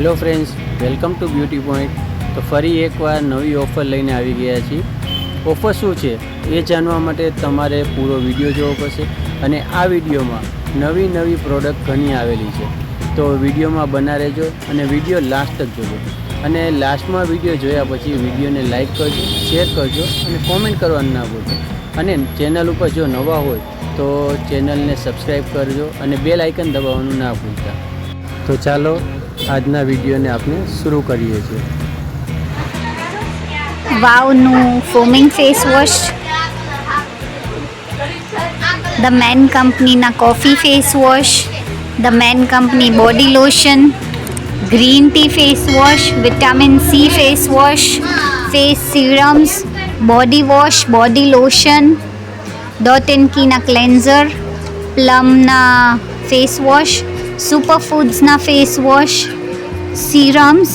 Hello friends, welcome to beauty point. તો ફરી એકવાર નવી ઓફર લઈને આવી ગયા છીએ. ઓફર શું છે એ જાણવા માટે તમારે પૂરો વિડીયો જોવો પડશે. અને આ વિડીયોમાં નવી પ્રોડક્ટ ઘણી આવેલી છે, તો વિડીયોમાં બના રહેજો અને વિડીયો લાસ્ટ તક જોજો. અને લાસ્ટમાં વિડીયો જોયા પછી વિડીયોને લાઇક કરજો, શેર કરજો અને કોમેન્ટ કરવાનું ના ભૂલજો. અને ચેનલ ઉપર જો નવા હોય તો ચેનલને સબસ્ક્રાઈબ કરજો અને બેલ આઇકન દબાવવાનું ના ભૂલતા. તો ચાલો આજના વિડીયોને આપણે શરૂ કરીએ છીએ. વાવનું foaming face wash, the man કંપનીના coffee face wash, the man company body lotion, green tea face wash, vitamin C face wash, face serums, body wash, body lotion, dot and કીના ક્લેન્ઝર, પ્લમના ફેસ વોશ, સુપર ફૂડ્સના face wash, serums,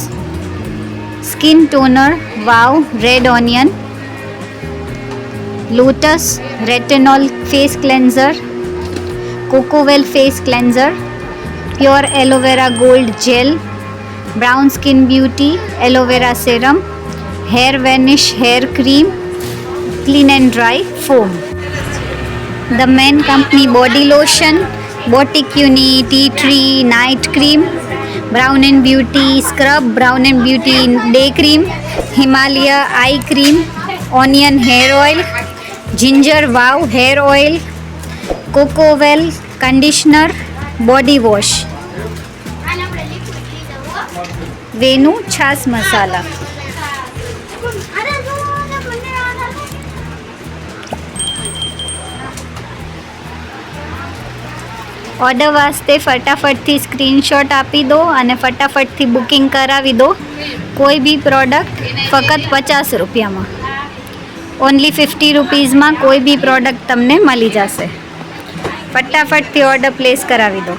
skin toner wow red onion, lotus retinol face cleanser, Cocovel face cleanser, pure aloe vera gold gel, brown skin beauty aloe vera serum, hair vanish hair cream, clean and dry foam, the man company body lotion, બોટિક્યુની tea tree night cream, brown and beauty scrub, brown and beauty day cream, Himalaya eye cream, onion hair oil, ginger wow hair oil, cocowell conditioner, body wash, વેનુ chaas masala. Order વાસ્તે ફટાફટથી screenshot આપી દો અને ફટાફટથી booking કરાવી દો. કોઈ બી product ફક્ત 50 રૂપિયામાં, ઓનલી 50 રૂપીઝમાં કોઈ બી પ્રોડક્ટ તમને મળી જશે. ફટાફટથી ઓર્ડર પ્લેસ કરાવી દો.